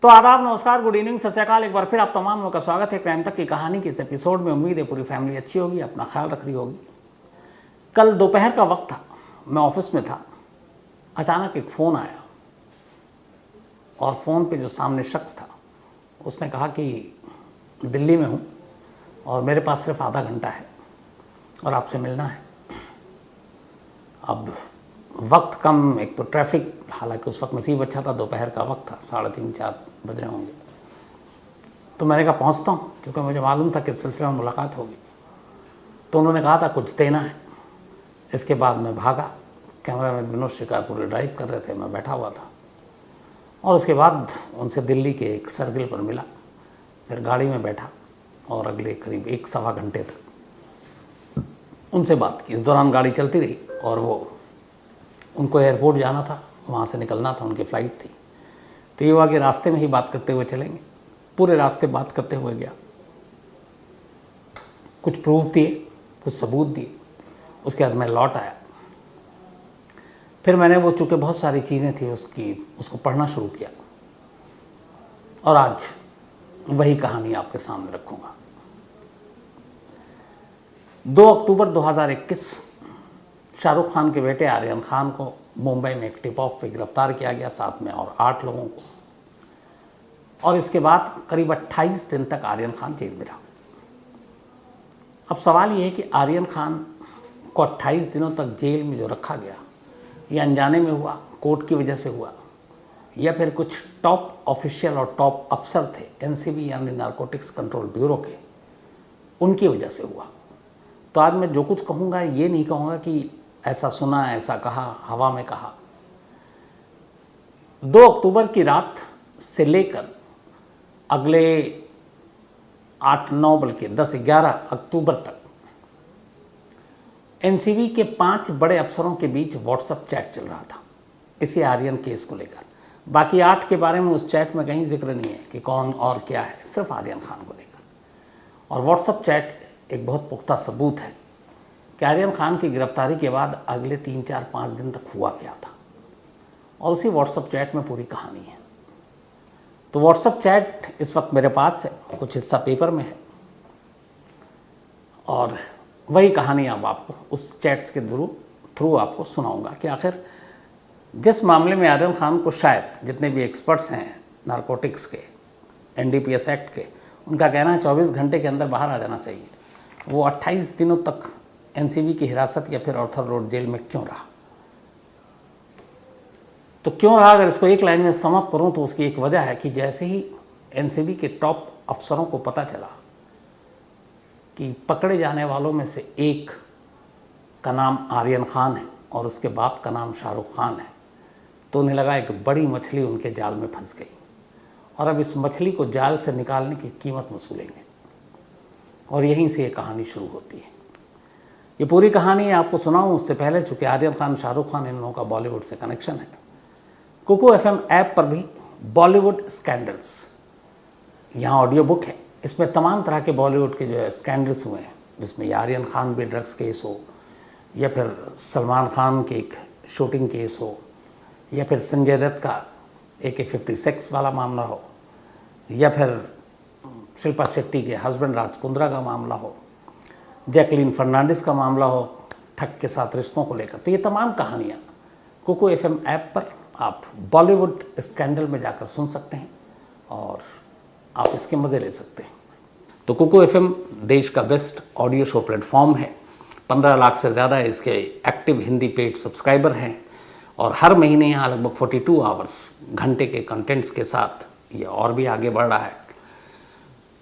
तो आदाब, नमस्कार, गुड इवनिंग, सत श्री अकाल। एक बार फिर आप तमाम लोगों का स्वागत है क्राइम तक की कहानी के इस एपिसोड में। उम्मीद है पूरी फैमिली अच्छी होगी, अपना ख्याल रख रही होगी। कल दोपहर का वक्त था, मैं ऑफिस में था। अचानक एक फ़ोन आया और फ़ोन पे जो सामने शख्स था उसने कहा कि दिल्ली में हूँ और मेरे पास सिर्फ आधा घंटा है और आपसे मिलना है। अब वक्त कम, एक तो ट्रैफिक, हालांकि उस वक्त नसीब अच्छा था, दोपहर का वक्त था, 3:30-4 बज रहे होंगे। तो मैंने कहा पहुंचता हूं, क्योंकि मुझे मालूम था कि इस सिलसिले में मुलाकात होगी। तो उन्होंने कहा था कुछ देना है। इसके बाद मैं भागा। कैमरामैन विनोद शिकारपुरी ड्राइव कर रहे थे, मैं बैठा हुआ था। और उसके बाद उनसे दिल्ली के एक सर्किल पर मिला, फिर गाड़ी में बैठा और अगले करीब 1-1.25 घंटे तक उनसे बात की। इस दौरान गाड़ी चलती रही और उनको एयरपोर्ट जाना था, वहाँ से निकलना था, उनकी फ़्लाइट थी। तो ये हुआ कि रास्ते में ही बात करते हुए चलेंगे। पूरे रास्ते बात करते हुए गया, कुछ प्रूफ दिए, कुछ सबूत दिए। उसके बाद मैं लौट आया। फिर मैंने वो, चूँकि बहुत सारी चीज़ें थी उसको पढ़ना शुरू किया और आज वही कहानी आपके सामने रखूँगा। 2 अक्टूबर 2021 शाहरुख खान के बेटे आर्यन खान को मुंबई में एक टिप ऑफ पे गिरफ्तार किया गया, साथ में और 8 लोगों को। और इसके बाद करीब 28 दिन तक आर्यन खान जेल में रहा। अब सवाल ये है कि आर्यन खान को 28 दिनों तक जेल में जो रखा गया, ये अनजाने में हुआ, कोर्ट की वजह से हुआ, या फिर कुछ टॉप ऑफिशियल और टॉप अफसर थे एनसीबी यानी नारकोटिक्स कंट्रोल ब्यूरो के, उनकी वजह से हुआ। तो आज मैं जो कुछ कहूँगा ये नहीं कहूँगा कि ऐसा सुना, ऐसा कहा, हवा में कहा। 2 अक्टूबर की रात से लेकर अगले 8-9 बल्कि 10-11 अक्टूबर तक एनसीबी के 5 बड़े अफसरों के बीच व्हाट्सएप चैट चल रहा था इसी आर्यन केस को लेकर। बाकी 8 के बारे में उस चैट में कहीं जिक्र नहीं है कि कौन और क्या है, सिर्फ आर्यन खान को लेकर। और व्हाट्सएप चैट एक बहुत पुख्ता सबूत है कि आर्यन खान की गिरफ्तारी के बाद अगले 3-4-5 दिन तक हुआ क्या था, और उसी व्हाट्सएप चैट में पूरी कहानी है। तो व्हाट्सएप चैट इस वक्त मेरे पास है, कुछ हिस्सा पेपर में है, और वही कहानी अब आपको उस चैट्स के थ्रू आपको सुनाऊंगा कि आखिर जिस मामले में आर्यन खान को शायद जितने भी एक्सपर्ट्स हैं नारकोटिक्स के, एनडीपीएस एक्ट के, उनका कहना है 24 घंटे के अंदर बाहर आ जाना चाहिए, वो 28 दिनों तक एनसीबी की हिरासत या फिर ऑर्थर रोड जेल में क्यों रहा। तो क्यों रहा, अगर इसको एक लाइन में सम अप करूं तो उसकी एक वजह है कि जैसे ही एनसीबी के टॉप अफसरों को पता चला कि पकड़े जाने वालों में से एक का नाम आर्यन खान है और उसके बाप का नाम शाहरुख खान है, तो उन्हें लगा एक बड़ी मछली उनके जाल में फंस गई और अब इस मछली को जाल से निकालने की कीमत वसूलेंगे। और यहीं से ये कहानी शुरू होती है। ये पूरी कहानी आपको सुनाऊं उससे पहले, चूँकि आर्यन खान, शाहरुख खान, इन लोगों का बॉलीवुड से कनेक्शन है, कुकू एफएम ऐप पर भी बॉलीवुड स्कैंडल्स, यहाँ ऑडियो बुक है, इसमें तमाम तरह के बॉलीवुड के जो है स्कैंडल्स हुए हैं, जिसमें आर्यन खान भी ड्रग्स केस हो, या फिर सलमान खान के एक शूटिंग केस हो, या फिर संजय दत्त का AK-56 वाला मामला हो, या फिर शिल्पा शेट्टी के हस्बैंड राज कुंद्रा का मामला हो, जैकलीन फर्नांडिस का मामला हो ठग के साथ रिश्तों को लेकर। तो ये तमाम कहानियाँ कुकू एफएम ऐप पर आप बॉलीवुड स्कैंडल में जाकर सुन सकते हैं और आप इसके मज़े ले सकते हैं। तो कुकू एफएम देश का बेस्ट ऑडियो शो प्लेटफॉर्म है। 15 लाख से ज़्यादा इसके एक्टिव हिंदी पेड सब्सक्राइबर हैं और हर महीने यहाँ लगभग 42 आवर्स घंटे के कंटेंट्स के साथ ये और भी आगे बढ़ रहा है।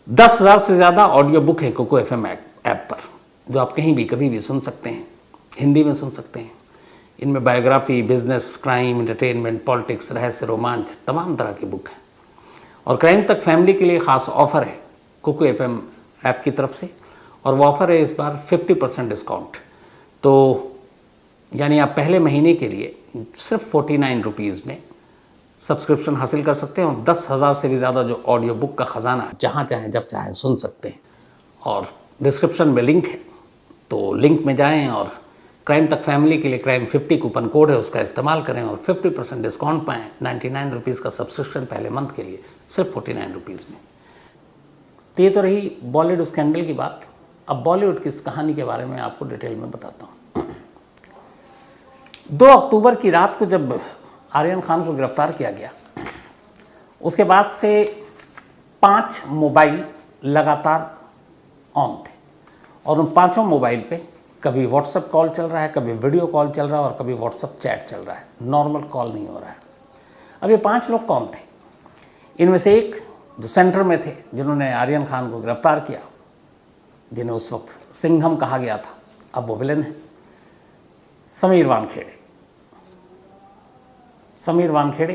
10,000 से ज़्यादा ऑडियो बुक है कुकू एफएम ऐप पर, जो आप कहीं भी कभी भी सुन सकते हैं, हिंदी में सुन सकते हैं। इनमें biography, business, crime, entertainment, politics, रहस्य, रोमांच, तमाम तरह की बुक हैं। और क्राइम तक फैमिली के लिए ख़ास ऑफ़र है कुकू एफएम ऐप की तरफ से, और वो ऑफ़र है इस बार 50% डिस्काउंट। तो यानी आप पहले महीने के लिए सिर्फ 49 रुपीज़ में सब्सक्रिप्शन हासिल कर सकते हैं और 10,000 से भी ज़्यादा जो ऑडियो बुक का ख़जाना जहाँ चाहें जब चाहें सुन सकते हैं। और डिस्क्रिप्शन में लिंक है, तो लिंक में जाएं और क्राइम तक फैमिली के लिए क्राइम 50 कूपन कोड है, उसका इस्तेमाल करें और 50% डिस्काउंट पाएँ। 99 रुपीज़ का सब्सक्रिप्शन पहले मंथ के लिए सिर्फ 49 रुपीज़ में। तो ये तो रही बॉलीवुड स्कैंडल की बात। अब बॉलीवुड की इस कहानी के बारे में आपको डिटेल में बताता हूँ। 2 अक्टूबर की रात को जब आर्यन खान को गिरफ्तार किया गया, उसके बाद से 5 मोबाइल लगातार ऑन थे और उन 5 मोबाइल पे कभी व्हाट्सएप कॉल चल रहा है, कभी वीडियो कॉल चल रहा है और कभी व्हाट्सएप चैट चल रहा है, नॉर्मल कॉल नहीं हो रहा है। अब ये 5 लोग कौन थे? इनमें से एक जो सेंटर में थे, जिन्होंने आर्यन खान को गिरफ्तार किया, जिन्हें उस वक्त सिंघम कहा गया था, अब वो विलन है, समीर वानखेड़े। समीर वानखेड़े।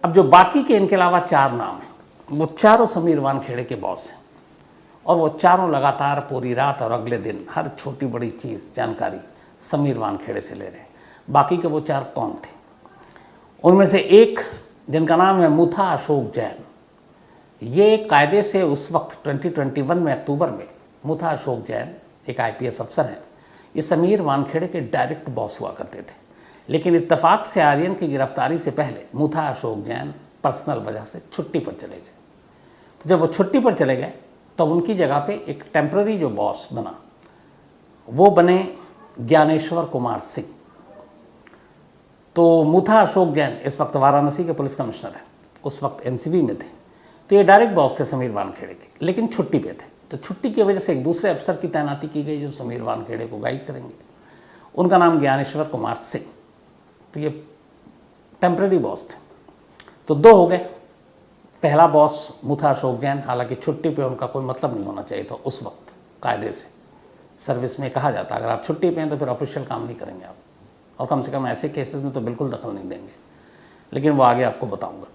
अब जो बाकी के इनके अलावा 4 नाम हैं, वो चारों समीर वानखेड़े के बॉस हैं और वो चारों लगातार पूरी रात और अगले दिन हर छोटी बड़ी चीज़ जानकारी समीर वानखेड़े से ले रहे हैं। बाकी के वो 4 कौन थे? उनमें से एक जिनका नाम है मुथा अशोक जैन, ये कायदे से उस वक्त 2021 में अक्टूबर में मुथा अशोक जैन एक IPS अफसर हैं। ये समीर वानखेड़े के डायरेक्ट बॉस हुआ करते थे, लेकिन इत्तेफाक से आर्यन की गिरफ्तारी से पहले मुथा अशोक जैन पर्सनल वजह से छुट्टी पर चले गए। तो जब वो छुट्टी पर चले गए तब उनकी जगह पे एक टेम्पररी जो बॉस बना, वो बने ज्ञानेश्वर कुमार सिंह। तो मुथा अशोक जैन इस वक्त वाराणसी के पुलिस कमिश्नर हैं, उस वक्त NCB में थे। तो ये डायरेक्ट बॉस थे समीर वानखेड़े के, लेकिन छुट्टी पे थे। तो छुट्टी की वजह से एक दूसरे अफसर की तैनाती की गई जो समीर वानखेड़े को गाइड करेंगे। उनका नाम ज्ञानेश्वर कुमार सिंह। तो ये टेम्पररी बॉस थे। तो 2 हो गए। पहला बॉस मुथा अशोक जैन, हालांकि छुट्टी पे उनका कोई मतलब नहीं होना चाहिए था उस वक्त। कायदे से सर्विस में कहा जाता अगर आप छुट्टी पे हैं तो फिर ऑफिशियल काम नहीं करेंगे आप, और कम से कम ऐसे केसेस में तो बिल्कुल दखल नहीं देंगे, लेकिन वो आगे आपको बताऊंगा।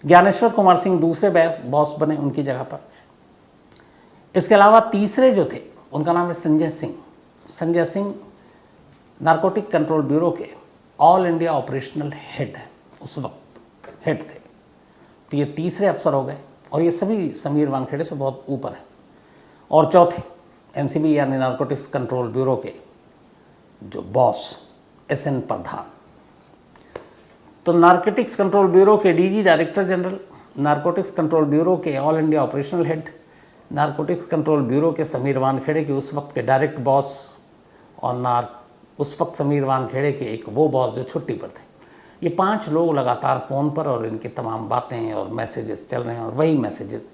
ज्ञानेश्वर कुमार सिंह दूसरे बॉस बने उनकी जगह पर। इसके अलावा तीसरे जो थे उनका नाम है Sanjay Singh. Sanjay Singh narcotic control bureau के ऑल इंडिया ऑपरेशनल हेड है, उस वक्त हेड थे। तो ये तीसरे अफसर हो गए और ये सभी समीर वानखेड़े से बहुत ऊपर है। और चौथे NCB यानी नारकोटिक्स कंट्रोल ब्यूरो के जो बॉस SN प्रधान। तो नारकोटिक्स कंट्रोल ब्यूरो के DG director general, narcotics control bureau के all India operational head, narcotics control bureau के समीर वानखेड़े के उस वक्त के डायरेक्ट बॉस, और उस वक्त समीर वानखेड़े के एक वो बॉस जो छुट्टी पर थे। ये 5 लोग लगातार फ़ोन पर और इनकी तमाम बातें और मैसेजेस चल रहे हैं, और वही मैसेजेस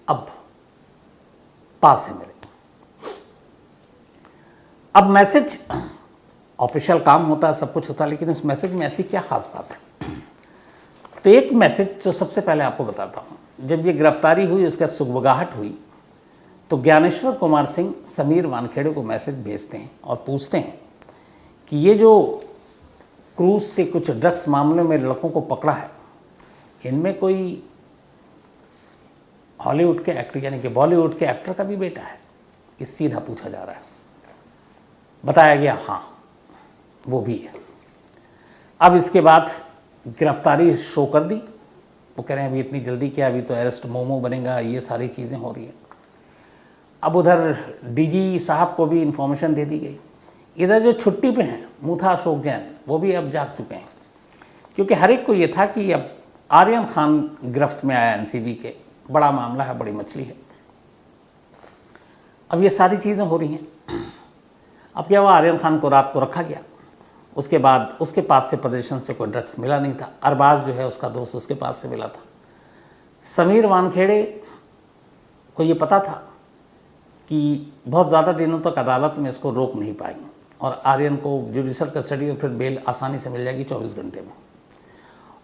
अब पास है मेरे। अब मैसेज ऑफिशियल काम होता है, सब कुछ होता है, लेकिन इस मैसेज में ऐसी क्या खास बात है? तो एक मैसेज जो सबसे पहले आपको बताता हूँ, जब ये गिरफ्तारी हुई, उसका सुगबगाहट हुई, तो ज्ञानेश्वर कुमार सिंह समीर वानखेड़े को मैसेज भेजते हैं और पूछते हैं कि ये जो क्रूज से कुछ ड्रग्स मामले में लड़कों को पकड़ा है, इनमें कोई हॉलीवुड के एक्टर यानी कि बॉलीवुड के एक्टर का भी बेटा है? ये सीधा पूछा जा रहा है। बताया गया हाँ वो भी है। अब इसके बाद गिरफ्तारी शो कर दी। वो कह रहे हैं अभी इतनी जल्दी क्या, अभी तो अरेस्ट मोमो बनेगा, ये सारी चीज़ें हो रही हैं। अब उधर DG साहब को भी इन्फॉर्मेशन दे दी गई। इधर जो छुट्टी पे हैं मुथा अशोक जैन, वो भी अब जाग चुके हैं, क्योंकि हर एक को ये था कि अब आर्यन खान गिरफ्त में आया NCB के, बड़ा मामला है, बड़ी मछली है। अब ये सारी चीज़ें हो रही हैं। अब क्या हुआ, आर्यन खान को रात को रखा गया। उसके बाद उसके पास से प्रदर्शन से कोई ड्रग्स मिला नहीं था। अरबाज जो है उसका दोस्त, उसके पास से मिला था। समीर वानखेड़े को ये पता था कि बहुत ज़्यादा दिनों तक अदालत में इसको रोक नहीं पाएंगे और आर्यन को जुडिशल कस्टडी और फिर बेल आसानी से मिल जाएगी 24 घंटे में।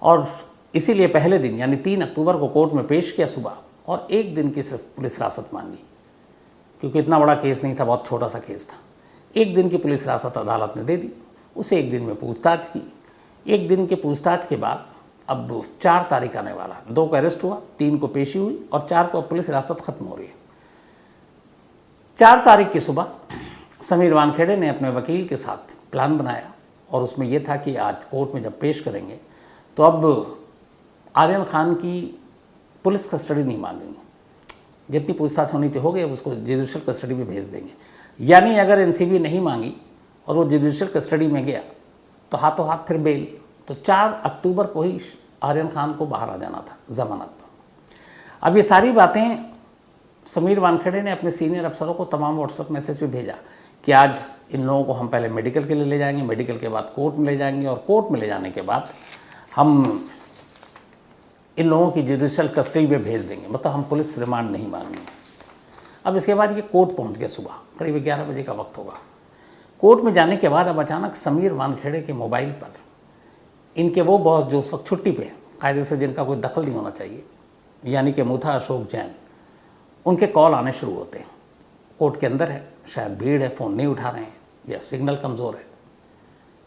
और इसीलिए पहले दिन यानी 3 अक्टूबर को कोर्ट में पेश किया सुबह, और 1 दिन की सिर्फ पुलिस हिरासत मांगी, क्योंकि इतना बड़ा केस नहीं था, बहुत छोटा सा केस था। 1 दिन की पुलिस हिरासत अदालत ने दे दी। उसे 1 दिन में पूछताछ की। 1 दिन के पूछताछ के बाद अब 4 तारीख आने वाला, 2 को अरेस्ट हुआ, 3 को पेशी हुई और 4 को पुलिस हिरासत खत्म हो रही है। 4 तारीख की सुबह समीर वानखेड़े ने अपने वकील के साथ प्लान बनाया, और उसमें यह था कि आज कोर्ट में जब पेश करेंगे तो अब आर्यन खान की पुलिस कस्टडी नहीं मांगेंगे, जितनी पूछताछ होनी थी हो गई, अब उसको जुडिशल कस्टडी में भेज देंगे। यानी अगर NCB नहीं मांगी और वो जुडिशल कस्टडी में गया तो हाथों हाथ फिर बेल। तो 4 अक्टूबर को ही आर्यन खान को बाहर आ जाना था जमानत पर। अब ये सारी बातें समीर वानखेड़े ने अपने सीनियर अफसरों को तमाम व्हाट्सएप मैसेज पे भेजा कि आज इन लोगों को हम पहले मेडिकल के लिए ले जाएंगे, मेडिकल के बाद कोर्ट में ले जाएंगे, और कोर्ट में ले जाने के बाद हम इन लोगों की जुडिशल कस्टडी में भेज देंगे, मतलब हम पुलिस रिमांड नहीं मांगेंगे। अब इसके बाद ये कोर्ट पहुंच गया, सुबह करीब 11 बजे का वक्त होगा। कोर्ट में जाने के बाद अब अचानक समीर वानखेड़े के मोबाइल पर इनके वो बॉस जो उस वक्त छुट्टी पे कायदे से, जिनका कोई दखल नहीं होना चाहिए, यानी कि मुथा अशोक जैन, उनके कॉल आने शुरू होते हैं। कोर्ट के अंदर है, शायद भीड़ है, फ़ोन नहीं उठा रहे हैं या सिग्नल कमज़ोर है।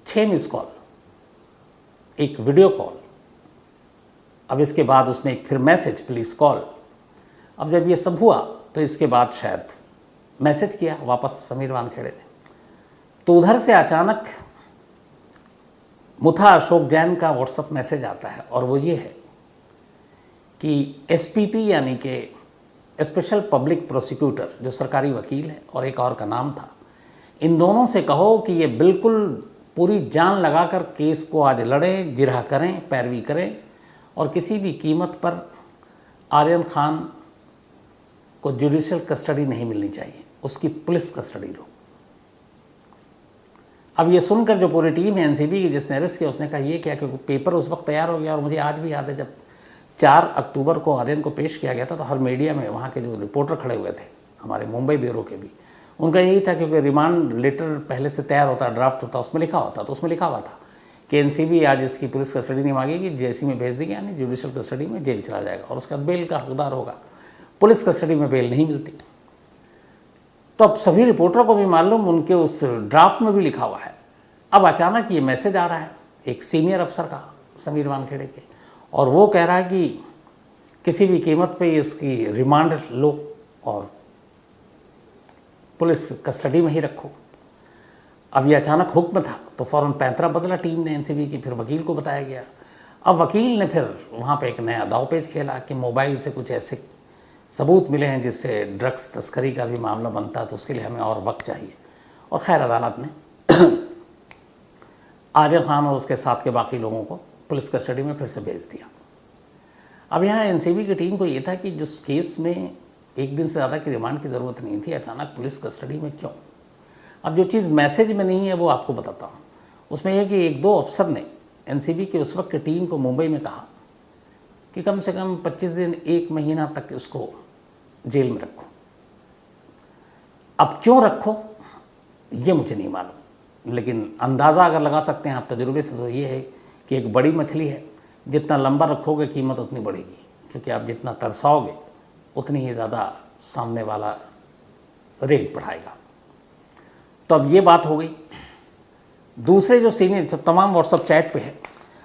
6 मिस कॉल, एक वीडियो कॉल, अब इसके बाद उसमें एक फिर मैसेज, पुलिस कॉल। अब जब ये सब हुआ तो इसके बाद शायद मैसेज किया वापस समीर वानखेड़े ने, तो उधर से अचानक मुथा अशोक जैन का व्हाट्सएप मैसेज आता है, और वो ये है कि एसपीपी यानी कि स्पेशल पब्लिक प्रोसिक्यूटर, जो सरकारी वकील है, और एक और का नाम था, इन दोनों से कहो कि ये बिल्कुल पूरी जान लगाकर केस को आज लड़ें, जिरह करें, पैरवी करें, और किसी भी कीमत पर आर्यन खान को जुडिशल कस्टडी नहीं मिलनी चाहिए, उसकी पुलिस कस्टडी लो। अब ये सुनकर जो पूरी टीम है एनसीबी की जिसने अरेस्ट किया, उसने कहा ये क्या, क्योंकि पेपर उस वक्त तैयार हो गया, और मुझे आज भी याद है जब 4 अक्टूबर को आर्यन को पेश किया गया था तो हर मीडिया में वहाँ के जो रिपोर्टर खड़े हुए थे, हमारे मुंबई ब्यूरो के भी, उनका यही था, क्योंकि रिमांड लेटर पहले से तैयार होता, ड्राफ्ट होता, उसमें लिखा होता, तो उसमें लिखा हुआ था कि एनसीबी आज इसकी पुलिस कस्टडी नहीं मांगेगी, जेसी में भेज देगी, यानी जुडिशल कस्टडी में जेल चला जाएगा, और उसका बेल का हकदार होगा। पुलिस कस्टडी में बेल नहीं मिलती। तो अब सभी रिपोर्टरों को भी मालूम, उनके उस ड्राफ्ट में भी लिखा हुआ है। अब अचानक ये मैसेज आ रहा है एक सीनियर अफसर का, समीर वानखेड़े के, और वो कह रहा है कि किसी भी कीमत पे इसकी रिमांड लो और पुलिस कस्टडी में ही रखो। अब ये अचानक हुक्म था तो फ़ौरन पैंतरा बदला टीम ने एनसीबी की, फिर वकील को बताया गया। अब वकील ने फिर वहाँ पे एक नया दावपेच खेला कि मोबाइल से कुछ ऐसे सबूत मिले हैं जिससे ड्रग्स तस्करी का भी मामला बनता है, तो उसके लिए हमें और वक्त चाहिए। और खैर अदालत ने आर्यन खान और उसके साथ के बाकी लोगों को पुलिस कस्टडी में फिर से भेज दिया। अब यहाँ एनसीबी की टीम को ये था कि जिस केस में 1 दिन से ज़्यादा की रिमांड की ज़रूरत नहीं थी, अचानक पुलिस कस्टडी में क्यों। अब जो चीज़ मैसेज में नहीं है वो आपको बताता हूँ। उसमें यह कि 1-2 अफसर ने एनसीबी के उस वक्त की टीम को मुंबई में कहा कि कम से कम 25 दिन 1 महीना तक इसको जेल में रखो। अब क्यों रखो ये मुझे नहीं मालूम, लेकिन अंदाज़ा अगर लगा सकते हैं आप तजुर्बे से, तो ये है कि एक बड़ी मछली है, जितना लंबा रखोगे कीमत उतनी बढ़ेगी, क्योंकि आप जितना तरसाओगे उतनी ही ज़्यादा सामने वाला रेट बढ़ाएगा। तो अब ये बात हो गई। दूसरे जो सीनियर तमाम व्हाट्सएप चैट पे है,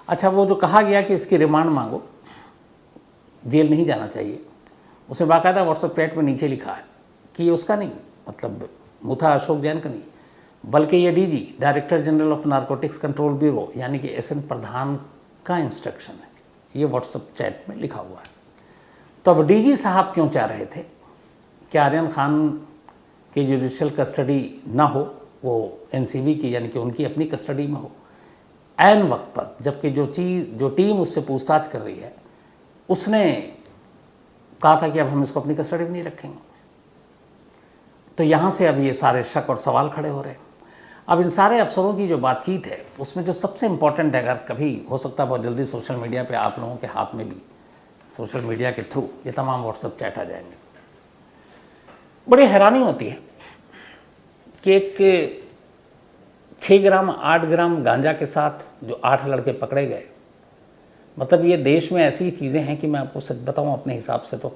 अच्छा वो जो कहा गया कि इसकी रिमांड मांगो, जेल नहीं जाना चाहिए, उसमें बाकायदा व्हाट्सएप चैट में नीचे लिखा है कि ये उसका नहीं, मतलब मुथा अशोक जैन का नहीं, बल्कि ये DG director general of narcotics control bureau यानी कि एसएन प्रधान का इंस्ट्रक्शन है। ये व्हाट्सएप चैट में लिखा हुआ है। तो अब डीजी साहब क्यों चाह रहे थे कि आर्यन खान की जुडिशल कस्टडी ना हो, वो एनसीबी की यानी कि उनकी अपनी कस्टडी में हो, ऐन वक्त पर, जबकि जो टीम उससे पूछताछ कर रही है उसने कहा था कि अब हम इसको अपनी कस्टडी में नहीं रखेंगे। तो यहाँ से अब ये सारे शक और सवाल खड़े हो रहे हैं। अब इन सारे अफसरों की जो बातचीत है उसमें जो सबसे इम्पोर्टेंट है, अगर कभी हो सकता है बहुत जल्दी सोशल मीडिया पे आप लोगों के हाथ में भी सोशल मीडिया के थ्रू ये तमाम व्हाट्सएप चैट आ जाएंगे। बड़ी हैरानी होती है कि एक 6 ग्राम 8 ग्राम गांजा के साथ जो 8 लड़के पकड़े गए, मतलब ये देश में ऐसी चीज़ें हैं कि मैं आपको सच बताऊं अपने हिसाब से तो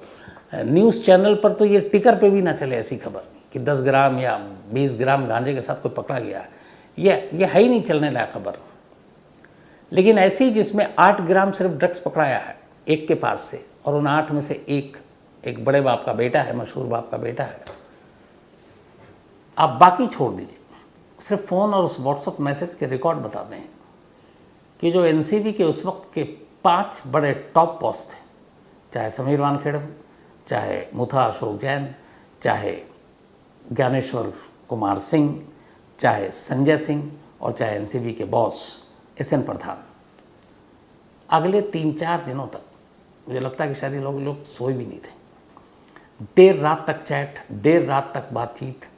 न्यूज़ चैनल पर तो ये टिकर पे भी ना चले ऐसी खबर कि 10 ग्राम या 20 ग्राम गांजे के साथ कोई पकड़ा गया है, ये है ही नहीं चलने लायक खबर। लेकिन ऐसी जिसमें 8 ग्राम सिर्फ ड्रग्स पकड़ाया है एक के पास से, और उन 8 में से एक बड़े बाप का बेटा है, मशहूर बाप का बेटा है। आप बाकी छोड़ दीजिए, सिर्फ फ़ोन और उस व्हाट्सएप मैसेज के रिकॉर्ड बताते हैं कि जो एनसीबी के उस वक्त के 5 बड़े टॉप बॉस थे, चाहे समीर वानखेड़े हो, चाहे मुथा अशोक जैन, चाहे ज्ञानेश्वर कुमार सिंह, चाहे संजय सिंह, और चाहे एनसीबी के बॉस एसएन प्रधान, अगले 3-4 दिनों तक मुझे लगता है कि शायद ये लोग सोए भी नहीं थे। देर रात तक चैट, देर रात तक बातचीत।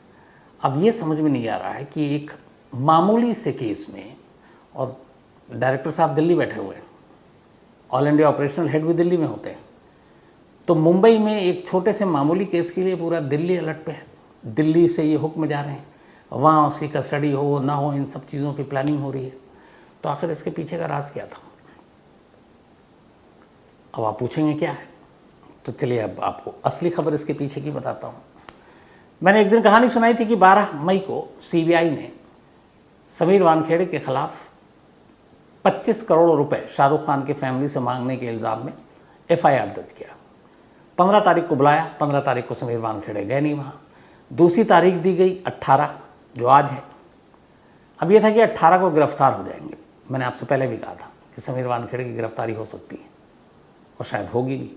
अब ये समझ में नहीं आ रहा है कि एक मामूली से केस में, और डायरेक्टर साहब दिल्ली बैठे हुए हैं, ऑल इंडिया ऑपरेशनल हेड भी दिल्ली में होते हैं, तो मुंबई में एक छोटे से मामूली केस के लिए पूरा दिल्ली अलर्ट पे है। दिल्ली से ये हुक्म जा रहे हैं, वहाँ उसकी कस्टडी हो ना हो, इन सब चीज़ों की प्लानिंग हो रही है। तो आखिर इसके पीछे का राज क्या था? अब आप पूछेंगे क्या है, तो चलिए अब आपको असली खबर इसके पीछे की बताता हूँ। मैंने एक दिन कहानी सुनाई थी कि 12 मई को सीबीआई ने समीर वानखेड़े के खिलाफ 25 करोड़ रुपए शाहरुख खान की फैमिली से मांगने के इल्ज़ाम में एफआईआर दर्ज किया। 15 तारीख को बुलाया, 15 तारीख को समीर वानखेड़े गए नहीं वहाँ। दूसरी तारीख दी गई 18, जो आज है। अब ये था कि 18 को गिरफ्तार हो जाएंगे। मैंने आपसे पहले भी कहा था कि समीर वानखेड़े की गिरफ्तारी हो सकती है और शायद होगी भी।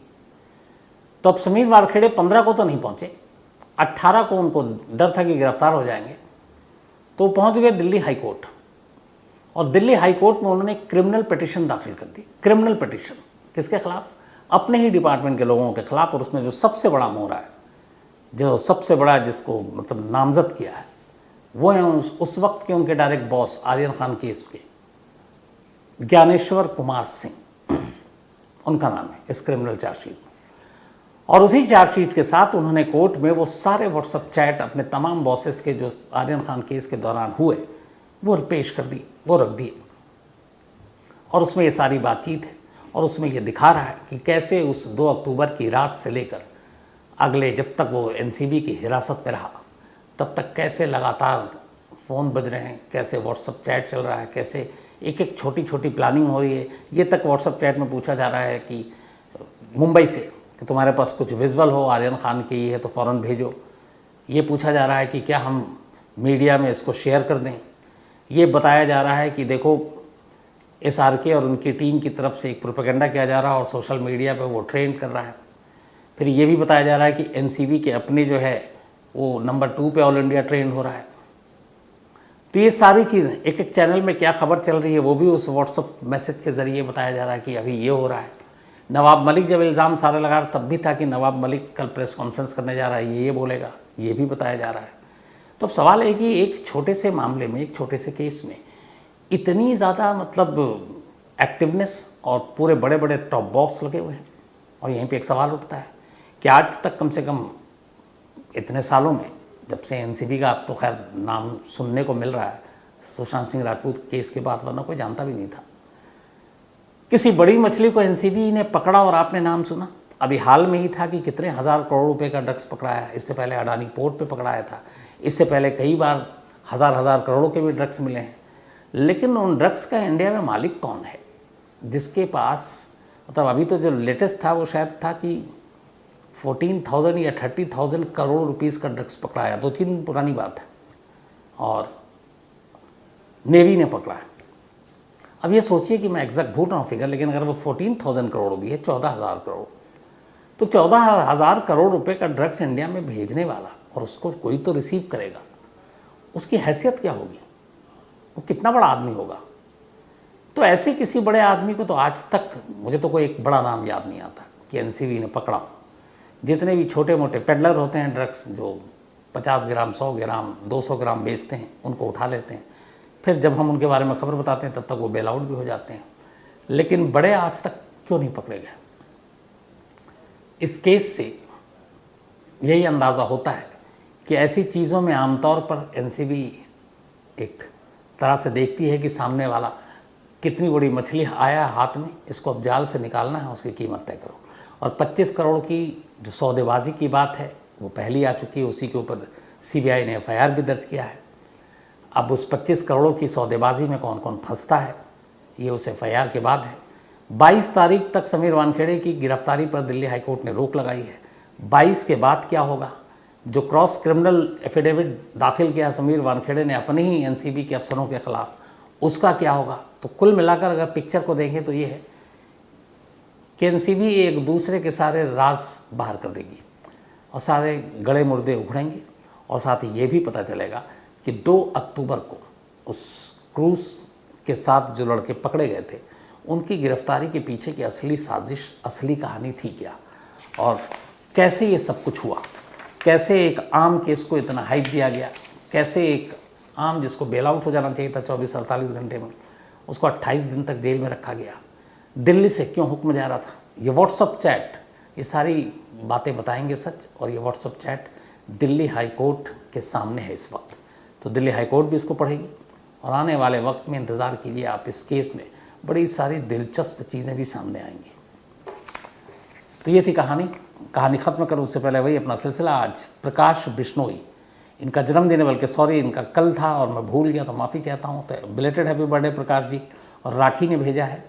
तो अब समीर वानखेड़े 15 को तो नहीं पहुँचे, 18 को उनको डर था कि गिरफ्तार हो जाएंगे, तो पहुँच गए दिल्ली हाई कोर्ट। और दिल्ली हाई कोर्ट में उन्होंने क्रिमिनल पिटीशन दाखिल कर दी। क्रिमिनल पिटीशन किसके खिलाफ? अपने ही डिपार्टमेंट के लोगों के खिलाफ। और उसमें जो सबसे बड़ा मोहरा है, जो सबसे बड़ा जिसको मतलब नामजद किया है, वो हैं उस वक्त के उनके direct boss Aryan Khan case के ज्ञानेश्वर कुमार सिंह, उनका नाम है इस क्रिमिनल चार्जशीट में। और उसी चार्जशीट के साथ उन्होंने कोर्ट में वो सारे व्हाट्सएप चैट अपने तमाम बॉसेस के जो आर्यन खान केस के दौरान हुए वो पेश कर दी, वो रख दिए। और उसमें ये सारी बातचीत है, और उसमें ये दिखा रहा है कि कैसे उस 2 अक्टूबर की रात से लेकर अगले जब तक वो एनसीबी की हिरासत में रहा तब तक कैसे लगातार फ़ोन बज रहे हैं, कैसे व्हाट्सएप चैट चल रहा है, कैसे एक एक छोटी छोटी प्लानिंग हो रही है। ये तक व्हाट्सएप चैट में पूछा जा रहा है कि मुंबई से कि तुम्हारे पास कुछ विजुअल हो आर्यन खान की है तो फ़ौरन भेजो। ये पूछा जा रहा है कि क्या हम मीडिया में इसको शेयर कर दें। ये बताया जा रहा है कि देखो एसआरके और उनकी टीम की तरफ से एक प्रोपेगेंडा किया जा रहा है और सोशल मीडिया पे वो ट्रेंड कर रहा है। फिर ये भी बताया जा रहा है कि एनसीबी के अपने जो है वो नंबर 2 पे ऑल इंडिया ट्रेंड हो रहा है। तो ये सारी चीज़ें एक एक चैनल में क्या खबर चल रही है वो भी उस व्हाट्सअप मैसेज के ज़रिए बताया जा रहा है कि अभी ये हो रहा है। नवाब मलिक जब इल्ज़ाम सारे लगा रहा तब भी था कि नवाब मलिक कल प्रेस कॉन्फ्रेंस करने जा रहा है, ये बोलेगा, ये भी बताया जा रहा है। तो अब सवाल है कि एक छोटे से मामले में, एक छोटे से केस में इतनी ज़्यादा मतलब एक्टिवनेस और पूरे बड़े बड़े टॉप बॉक्स लगे हुए हैं। और यहीं पे एक सवाल उठता है कि आज तक कम से कम इतने सालों में, जब से एनसीबी का अब तो खैर नाम सुनने को मिल रहा है सुशांत सिंह राजपूत केस के बाद, वरना कोई जानता भी नहीं था, किसी बड़ी मछली को एनसीबी ने पकड़ा और आपने नाम सुना? अभी हाल में ही था कि कितने हज़ार करोड़ रुपए का ड्रग्स पकड़ाया। इससे पहले अडानी पोर्ट पे पकड़ाया था, इससे पहले कई बार हज़ार करोड़ों के भी ड्रग्स मिले हैं। लेकिन उन ड्रग्स का इंडिया में मालिक कौन है जिसके पास, मतलब अभी तो जो लेटेस्ट था वो शायद था कि 14,000 या 30,000 करोड़ रुपीस का ड्रग्स पकड़ाया, 2-3 दिन पुरानी बात है, और नेवी ने पकड़ा है। अब ये सोचिए कि मैं एग्जैक्ट भूल रहा हूँ फिगर, लेकिन अगर वो 14,000 करोड़ भी है, 14,000 करोड़, तो 14,000 करोड़ रुपए का ड्रग्स इंडिया में भेजने वाला, और उसको कोई तो रिसीव करेगा, उसकी हैसियत क्या होगी? वो कितना बड़ा आदमी होगा? तो ऐसे किसी बड़े आदमी को तो आज तक मुझे तो कोई एक बड़ा नाम याद नहीं आता कि एनसीबी ने पकड़ा। जितने भी छोटे मोटे पेडलर होते हैं ड्रग्स, जो 50 ग्राम, 100 ग्राम, 200 ग्राम बेचते हैं, उनको उठा लेते हैं। फिर जब हम उनके बारे में खबर बताते हैं तब तक वो बेल आउट भी हो जाते हैं। लेकिन बड़े आज तक क्यों नहीं पकड़े गए? इस केस से यही अंदाज़ा होता है कि ऐसी चीज़ों में आमतौर पर एनसीबी एक तरह से देखती है कि सामने वाला कितनी बड़ी मछली आया हाथ में, इसको अब जाल से निकालना है, उसकी कीमत तय करो। और 25 करोड़ की जो सौदेबाजी की बात है वो पहली आ चुकी है, उसी के ऊपर सीबीआई ने एफआईआर भी दर्ज किया है। अब उस 25 करोड़ की सौदेबाजी में कौन कौन फंसता है ये उस एफआईआर के बाद है। 22 तारीख तक समीर वानखेड़े की गिरफ्तारी पर दिल्ली हाईकोर्ट ने रोक लगाई है। 22 के बाद क्या होगा? जो क्रॉस क्रिमिनल एफिडेविट दाखिल किया समीर वानखेड़े ने अपने ही एनसीबी के अफसरों के खिलाफ, उसका क्या होगा? तो कुल मिलाकर अगर पिक्चर को देखें तो ये है कि एनसीबी एक दूसरे के सारे राज बाहर कर देगी और सारे गड़े मुर्दे उखड़ेंगे। और साथ ही ये भी पता चलेगा कि 2 अक्टूबर को उस क्रूज के साथ जो लड़के पकड़े गए थे उनकी गिरफ्तारी के पीछे की असली साजिश, असली कहानी थी क्या, और कैसे ये सब कुछ हुआ, कैसे एक आम केस को इतना हाइप दिया गया, कैसे एक आम जिसको बेल आउट हो जाना चाहिए था 24-48 घंटे में, उसको 28 दिन तक जेल में रखा गया, दिल्ली से क्यों हुक्म जा रहा था, ये व्हाट्सअप चैट, ये सारी बातें बताएंगे सच। और ये WhatsApp chat Delhi high court के सामने है इस वक्त, तो दिल्ली हाई कोर्ट भी इसको पढ़ेगी और आने वाले वक्त में इंतज़ार कीजिए आप, इस केस में बड़ी सारी दिलचस्प चीज़ें भी सामने आएंगी। तो ये थी कहानी ख़त्म करूँ उससे पहले वही अपना सिलसिला। आज प्रकाश बिश्नोई, इनका जन्मदिन है, बल्कि सॉरी इनका कल था और मैं भूल गया तो माफ़ी चाहता हूँ। तो belated happy birthday Prakash ji. और राखी ने भेजा है।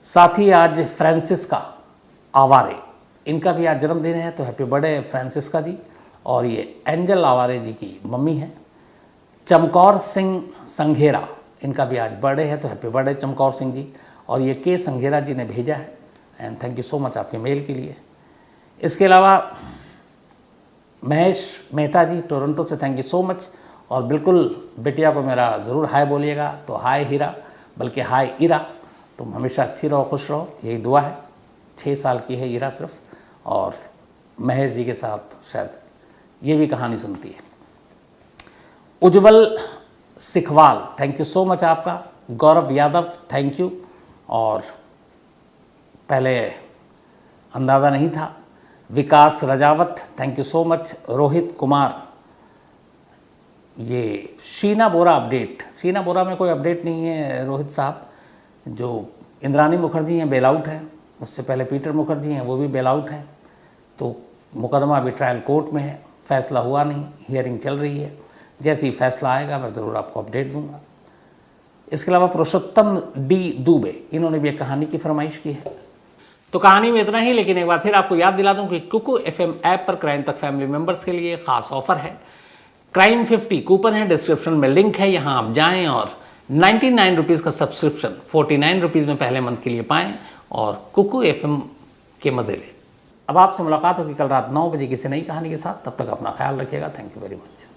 साथ ही आज फ्रांसिस्का आवारे, इनका भी आज जन्मदिन है, तो हैप्पी बर्थडे फ्रांसिस्का जी। और ये एंजल आवारे जी की मम्मी है। चमकौर सिंह संघेरा, इनका भी आज बर्थडे है, तो हैप्पी बर्थडे चमकौर सिंह जी। और ये के संघेरा जी ने भेजा है, and thank you so much आपके मेल के लिए। इसके अलावा महेश मेहता जी टोरंटो से, थैंक यू सो मच। और बिल्कुल बिटिया को मेरा ज़रूर हाय बोलिएगा, तो हाय हीरा, बल्कि हाय इरा, तुम हमेशा अच्छी रहो, खुश रहो, यही दुआ है। 6 साल की है इरा सिर्फ, और महेश जी के साथ शायद ये भी कहानी सुनती है। Ujjwal Sikhwal, thank you so much आपका। Gaurav Yadav, thank you. और पहले अंदाज़ा नहीं था। Vikas Rajawat, thank you so much. Rohit Kumar, ये शीना बोरा अपडेट, शीना बोरा में कोई अपडेट नहीं है रोहित साहब। जो इंद्रानी मुखर्जी हैं बेल आउट है, उससे पहले पीटर मुखर्जी हैं वो भी बेल आउट हैं। तो मुकदमा अभी ट्रायल कोर्ट में है, फैसला हुआ नहीं, हियरिंग चल रही है। जैसे ही फैसला आएगा मैं ज़रूर आपको अपडेट दूंगा। इसके अलावा पुरुषोत्तम डी दुबे, इन्होंने भी एक कहानी की फरमाइश की है। तो कहानी में इतना ही, लेकिन एक बार फिर आपको याद दिला दूं कि कुकू FM ऐप पर क्राइम तक फैमिली मेंबर्स के लिए खास ऑफर है। क्राइम 50 कूपन है, डिस्क्रिप्शन में लिंक है, यहाँ आप जाएं और 99 रुपीज़ का सब्सक्रिप्शन 49 रुपीज़ में पहले मंथ के लिए पाएं और कुकू FM के मज़े लें। अब आपसे मुलाकात होगी कल रात 9 बजे किसी नई कहानी के साथ। तब तक अपना ख्याल रखिएगा। Thank you very much.